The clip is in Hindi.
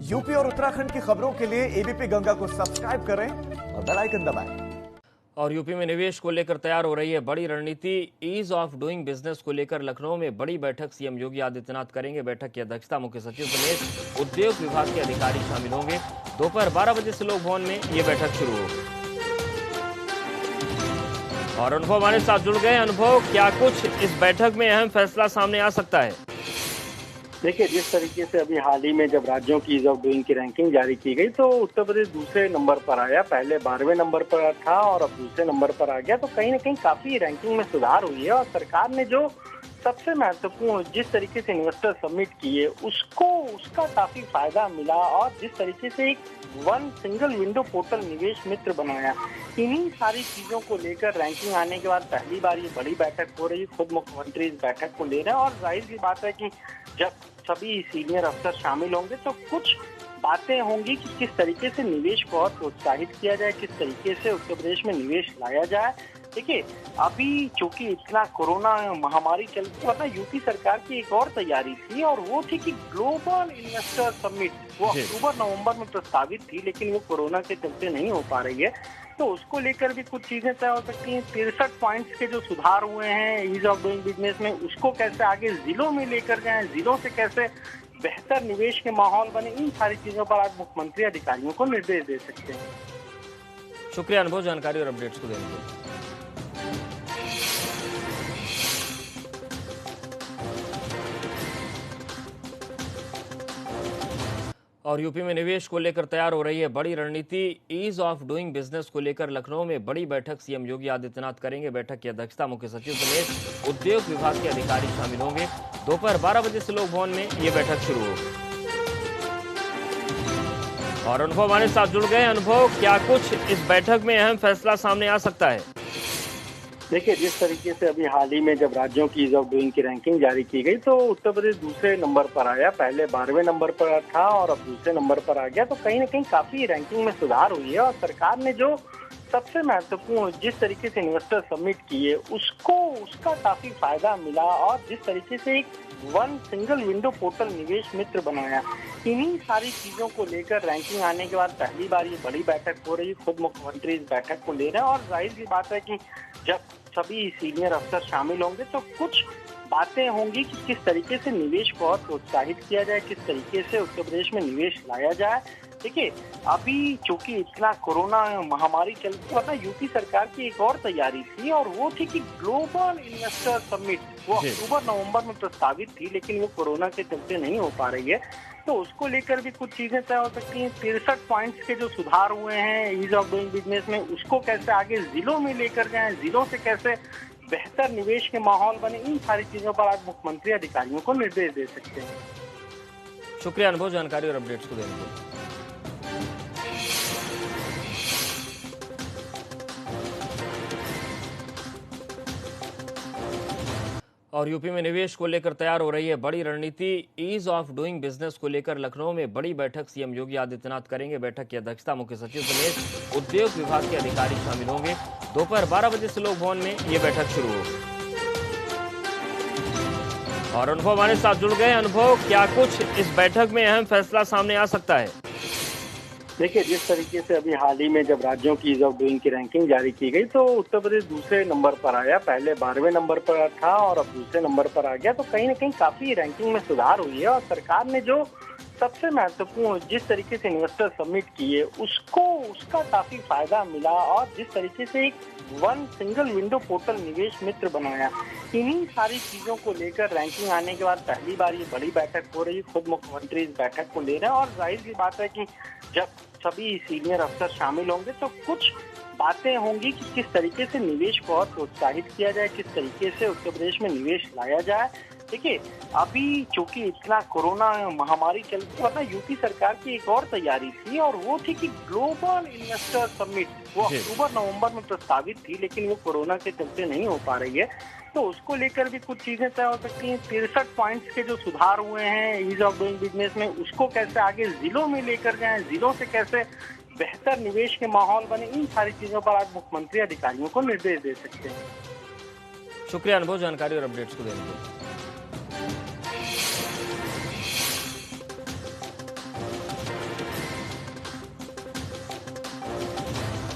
यूपी और उत्तराखंड की खबरों के लिए एबीपी गंगा को सब्सक्राइब करें और बेल आइकन दबाएं। और यूपी में निवेश को लेकर तैयार हो रही है बड़ी रणनीति। ईज ऑफ डूइंग बिजनेस को लेकर लखनऊ में बड़ी बैठक सीएम योगी आदित्यनाथ करेंगे। बैठक की अध्यक्षता मुख्य सचिव समेत उद्योग विभाग के अधिकारी शामिल होंगे। दोपहर 12 बजे से लोक भवन में ये बैठक शुरू होगी। और अनुभव हमारे साथ जुड़ गए। अनुभव, क्या कुछ इस बैठक में अहम फैसला सामने आ सकता है? देखिए, जिस तरीके से अभी हाल ही में जब राज्यों की ईज ऑफ डूइंग की रैंकिंग जारी की गई तो उत्तर प्रदेश दूसरे नंबर पर आया। पहले 12वें नंबर पर था और अब दूसरे नंबर पर आ गया। तो कहीं ना कहीं काफी रैंकिंग में सुधार हुई है और सरकार ने जो सबसे महत्वपूर्ण जिस तरीके से इन्वेस्टर सबमिट किए उसका काफी फायदा मिला। और जिस तरीके से एक वन सिंगल विंडो पोर्टल निवेश मित्र बनाया, इन्हीं सारी चीजों को लेकर रैंकिंग आने के बाद पहली बार ये बड़ी बैठक हो रही है। खुद मुख्यमंत्री इस बैठक को ले रहे हैं और जाहिर सी बात है कि जब सभी सीनियर अफसर शामिल होंगे तो कुछ बातें होंगी कि किस तरीके से निवेश को और प्रोत्साहित किया जाए, किस तरीके से उत्तर प्रदेश में निवेश लाया जाए। देखिए, अभी चूंकि इतना कोरोना महामारी चलती है, यूपी सरकार की एक और तैयारी थी और वो थी कि ग्लोबल इन्वेस्टर समिट वो अक्टूबर नवंबर में प्रस्तावित थी, लेकिन वो कोरोना के चलते नहीं हो पा रही है। तो उसको लेकर भी कुछ चीजें तय हो सकती हैं। 63 पॉइंट्स के जो सुधार हुए हैं ईज ऑफ डूइंग बिजनेस में, उसको कैसे आगे जिलों में लेकर जाएं, जिलों से कैसे बेहतर निवेश के माहौल बने, इन सारी चीजों पर आज मुख्यमंत्री अधिकारियों को निर्देश दे सकते हैं। शुक्रिया अनुभव, जानकारी और अपडेट्स को देने के लिए। और यूपी में निवेश को लेकर तैयार हो रही है बड़ी रणनीति। ईज ऑफ डूइंग बिजनेस को लेकर लखनऊ में बड़ी बैठक सीएम योगी आदित्यनाथ करेंगे। बैठक की अध्यक्षता मुख्य सचिव समेत उद्योग विभाग के अधिकारी शामिल होंगे। दोपहर 12 बजे से लोक भवन में ये बैठक शुरू होगी। और अनुभव हमारे साथ जुड़ गए। अनुभव, क्या कुछ इस बैठक में अहम फैसला सामने आ सकता है? देखिए, जिस तरीके से अभी हाल ही में जब राज्यों की ईज ऑफ डूइंग की रैंकिंग जारी की गई तो उत्तर प्रदेश दूसरे नंबर पर आया। पहले 12वें नंबर पर था और अब दूसरे नंबर पर आ गया। तो कहीं ना कहीं काफी रैंकिंग में सुधार हुई है और सरकार ने जो सबसे महत्वपूर्ण जिस तरीके से इन्वेस्टर सबमिट किए उसका काफी फायदा मिला। और जिस तरीके से एक वन सिंगल विंडो पोर्टल निवेश मित्र बनाया, इन्हीं सारी चीजों को लेकर रैंकिंग आने के बाद पहली बार ये बड़ी बैठक हो रही है। खुद मुख्यमंत्री इस बैठक को ले रहे हैं और जाहिर सी बात है कि जब सभी सीनियर अफसर शामिल होंगे तो कुछ बातें होंगी कि किस तरीके से निवेश को और प्रोत्साहित किया जाए, किस तरीके से उत्तर प्रदेश में निवेश लाया जाए। देखिए, अभी चूंकि इतना कोरोना महामारी चलती है, यूपी सरकार की एक और तैयारी थी और वो थी कि ग्लोबल इन्वेस्टर समिट वो अक्टूबर नवंबर में प्रस्तावित थी, लेकिन वो कोरोना के चलते नहीं हो पा रही है। तो उसको लेकर भी कुछ चीजें तय हो सकती हैं। 63 पॉइंट्स के जो सुधार हुए हैं ईज ऑफ डूइंग बिजनेस में, उसको कैसे आगे जिलों में लेकर जाएं, जिलों से कैसे बेहतर निवेश के माहौल बने, इन सारी चीजों पर आज मुख्यमंत्री अधिकारियों को निर्देश दे सकते हैं। शुक्रिया अनुभव, जानकारी और अपडेट्स को देने के लिए। और यूपी में निवेश को लेकर तैयार हो रही है बड़ी रणनीति। ईज ऑफ डूइंग बिजनेस को लेकर लखनऊ में बड़ी बैठक सीएम योगी आदित्यनाथ करेंगे। बैठक की अध्यक्षता मुख्य सचिव समेत उद्योग विभाग के अधिकारी शामिल होंगे। दोपहर 12 बजे से लोक भवन में ये बैठक शुरू होगी। और अनुभव हमारे साथ जुड़ गए। अनुभव, क्या कुछ इस बैठक में अहम फैसला सामने आ सकता है? देखिए, जिस तरीके से अभी हाल ही में जब राज्यों की ईज ऑफ डूइंग की रैंकिंग जारी की गई तो उत्तर प्रदेश दूसरे नंबर पर आया। पहले 12वें नंबर पर था और अब दूसरे नंबर पर आ गया। तो कहीं ना कहीं काफी रैंकिंग में सुधार हुई है और सरकार ने जो सबसे महत्वपूर्ण जिस तरीके से इन्वेस्टर सबमिट किए उसका काफी फायदा मिला। और जिस तरीके से एक वन सिंगल विंडो पोर्टल निवेश मित्र बनाया, इन्हीं सारी चीजों को लेकर रैंकिंग आने के बाद पहली बार ये बड़ी बैठक हो रही है। खुद मुख्यमंत्री इस बैठक को ले रहे हैं और जाहिर सी बात है कि जब सभी सीनियर अफसर शामिल होंगे तो कुछ बातें होंगी कि किस तरीके से निवेश को और प्रोत्साहित किया जाए, किस तरीके से उत्तर प्रदेश में निवेश लाया जाए। देखिए, अभी चूंकि इतना कोरोना महामारी चलती है, यूपी सरकार की एक और तैयारी थी और वो थी कि ग्लोबल इन्वेस्टर समिट वो अक्टूबर नवंबर में प्रस्तावित थी, लेकिन वो कोरोना के चलते नहीं हो पा रही है। तो उसको लेकर भी कुछ चीजें तय हो सकती हैं। 63 पॉइंट्स के जो सुधार हुए हैं ईज ऑफ डूइंग बिजनेस में, उसको कैसे आगे जिलों में लेकर जाएं, जिलों से कैसे बेहतर निवेश के माहौल बने, इन सारी चीजों पर आज मुख्यमंत्री अधिकारियों को निर्देश दे सकते हैं। शुक्रिया अनुभव, जानकारी और अपडेट्स को देने के लिए।